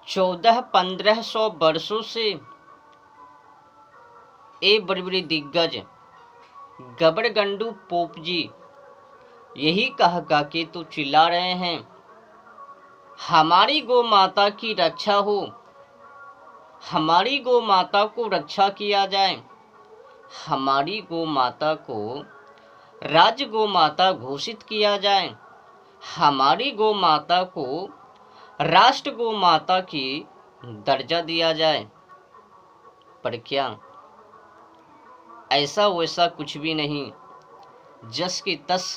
1400-1500 वर्षों से ये बड़े बड़े दिग्गज गबरगंडू पोप जी यही कह के तो चिल्ला रहे हैं, हमारी गौ माता की रक्षा हो, हमारी गौ माता को रक्षा किया जाए, हमारी गौ माता को राज्य गौ माता घोषित किया जाए, हमारी गौ माता को राष्ट्र गौ माता की दर्जा दिया जाए। पर क्या ऐसा वैसा कुछ भी नहीं, जस के तस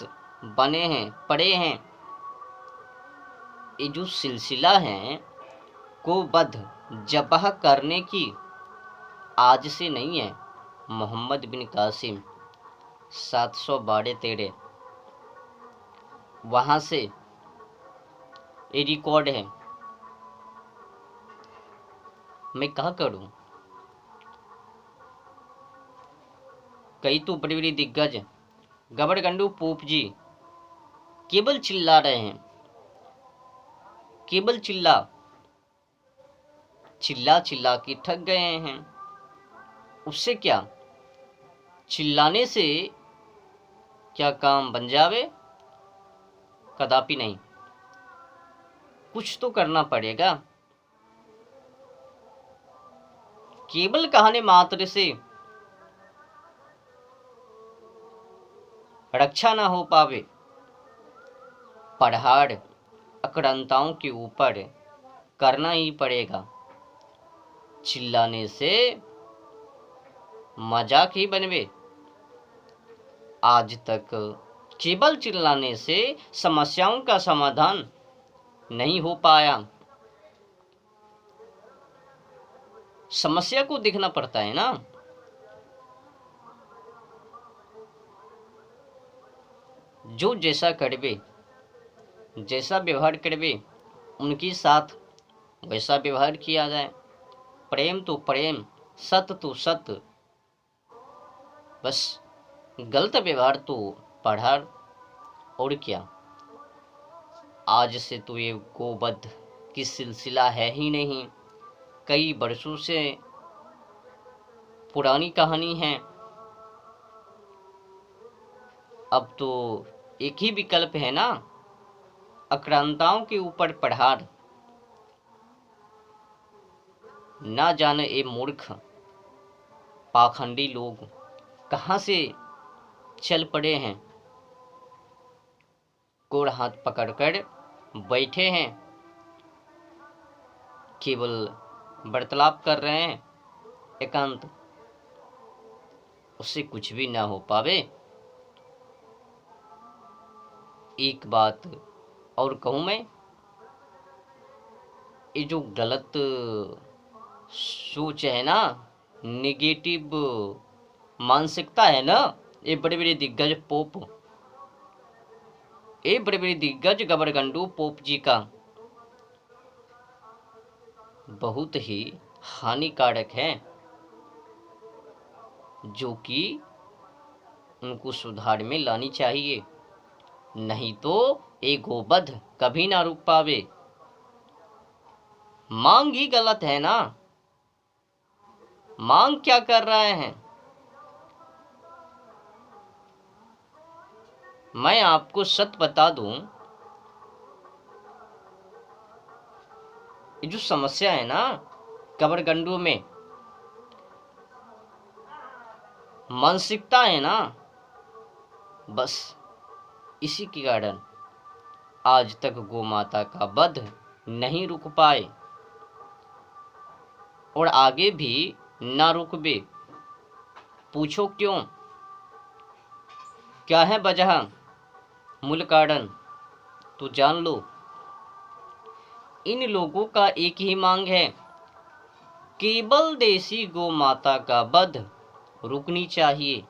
बने हैं पड़े हैं। ये जो सिलसिला है गोवध ज़बह करने की आज से नहीं है। मोहम्मद बिन कासिम 712 वहाँ से ये रिकॉर्ड है। मैं कहा करूँ, कई तो बड़ी बड़ी दिग्गज गबरगंडू पोप जी केवल चिल्ला रहे हैं, केवल चिल्ला चिल्ला के थक गए हैं। उससे क्या, चिल्लाने से क्या काम बन जावे? कदापि नहीं। कुछ तो करना पड़ेगा। केवल कहने मात्र से रक्षा ना हो पावे। पहाड़ आक्रांताओं के ऊपर करना ही पड़ेगा। चिल्लाने से मजाक ही बनवे। आज तक केवल चिल्लाने से समस्याओं का समाधान नहीं हो पाया। समस्या को देखना पड़ता है ना। जो जैसा करवे, जैसा व्यवहार करवे, उनके साथ वैसा व्यवहार किया जाए। प्रेम तो प्रेम, सत्य तो सत्य, बस गलत व्यवहार तो पढ़ा। और क्या, आज से तो ये गोवध की सिलसिला है ही नहीं, कई वर्षों से पुरानी कहानी है। अब तो एक ही विकल्प है ना, आक्रांताओं के ऊपर प्रहार। ना जाने ये मूर्ख पाखंडी लोग कहाँ से चल पड़े हैं। कोर हाथ पकड़कर बैठे हैं, केवल वार्तालाप कर रहे हैं एकांत। उससे कुछ भी ना हो पावे। एक बात और कहूँ मैं, ये जो गलत सोच है ना, नेगेटिव मानसिकता है ना, ये बड़े बड़े दिग्गज पोप, ये बड़े बड़े दिग्गज गबरगंडू पोप जी का बहुत ही हानिकारक है, जो कि उनको सुधार में लानी चाहिए। नहीं तो ये गोवध कभी ना रुक पावे। मांग ही गलत है ना। मांग क्या कर रहे हैं? मैं आपको सत्य बता दूं, ये जो समस्या है ना गबरगंडू में, मानसिकता है ना, बस इसी के कारण आज तक गौ माता का वध नहीं रुक पाए और आगे भी ना रुकबे। पूछो क्यों? क्या है वजह, मूल कारण? तो जान लो। इन लोगों का एक ही मांग है, केवल देसी गौ माता का वध रुकनी चाहिए,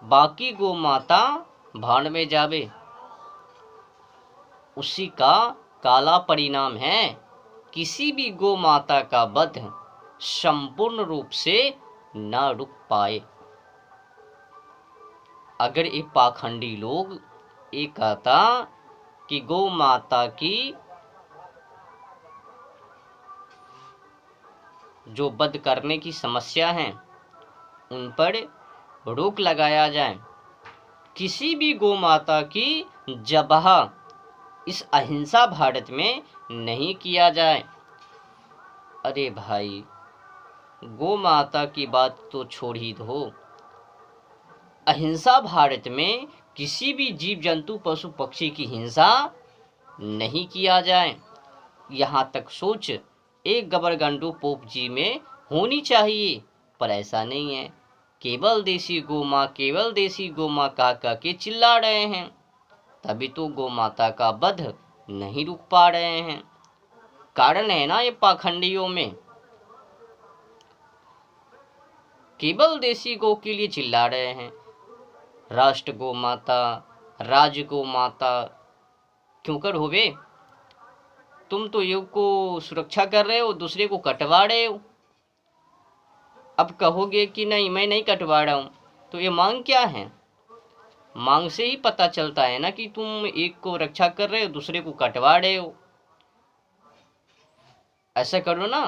बाकी गौ माता भाड़ में जावे। उसी का काला परिणाम है, किसी भी गौ माता का वध संपूर्ण रूप से न रुक पाए। अगर ये पाखंडी लोग ये कहता कि गौ माता की जो वध करने की समस्या है उन पर रोक लगाया जाए। किसी भी गौ माता की जबह इस अहिंसा भारत में नहीं किया जाए। अरे भाई, गौ माता की बात तो छोड़ ही दो, अहिंसा भारत में किसी भी जीव जंतु पशु पक्षी की हिंसा नहीं किया जाए। यहाँ तक सोच एक गबरगंडू पोप जी में होनी चाहिए, पर ऐसा नहीं है। केवल देसी गौ माँ, केवल देसी गौ माँ कह के चिल्ला रहे हैं, तभी तो गौ माता का वध नहीं रुक पा रहे हैं। कारण है ना ये पाखंडियों में, केवल देसी गौ के लिए चिल्ला रहे हैं। राष्ट्र गौ माता, राज गौ माता क्यों कर हो बे? तुम तो युग को सुरक्षा कर रहे हो, दूसरे को कटवा रहे हो। अब कहोगे कि नहीं मैं नहीं कटवा रहा हूँ, तो ये मांग क्या है? मांग से ही पता चलता है ना कि तुम एक को रक्षा कर रहे हो, दूसरे को कटवा रहे हो। ऐसा करो ना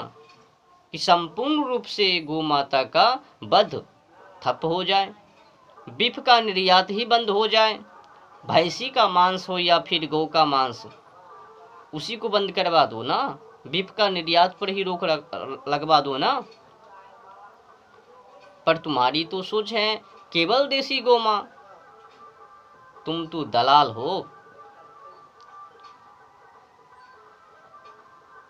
कि संपूर्ण रूप से गौ माता का वध ठप हो जाए, बीफ का निर्यात ही बंद हो जाए। भैंसी का मांस हो या फिर गौ का मांस, उसी को बंद करवा दो ना, बीफ का निर्यात पर ही रोक लगवा दो ना। पर तुम्हारी तो सोच है केवल देसी गौ माँ, तुम तो दलाल हो।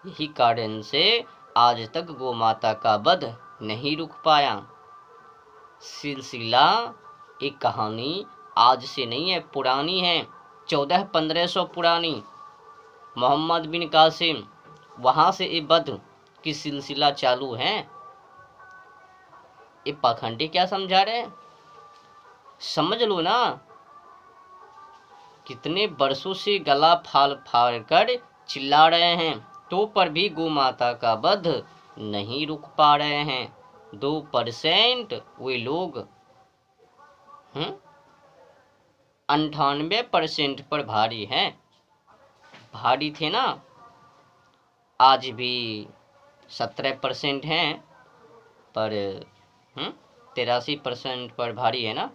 यही कारण से आज तक गौ माता का वध नहीं रुक पाया। सिलसिला एक कहानी आज से नहीं है, पुरानी है, 1400-1500 पुरानी। मोहम्मद बिन कासिम, वहां से ये वध की सिलसिला चालू है। ये पाखंडी क्या समझा रहे हैं? समझ लो ना, कितने वर्षों से गला फाड़ फाड़ कर चिल्ला रहे हैं, तो पर भी गौ माता का वध नहीं रुक पा रहे हैं। 2% वे लोग 98% पर भारी हैं। भारी थे ना, आज भी 17% हैं, पर 83% पर भारी है ना।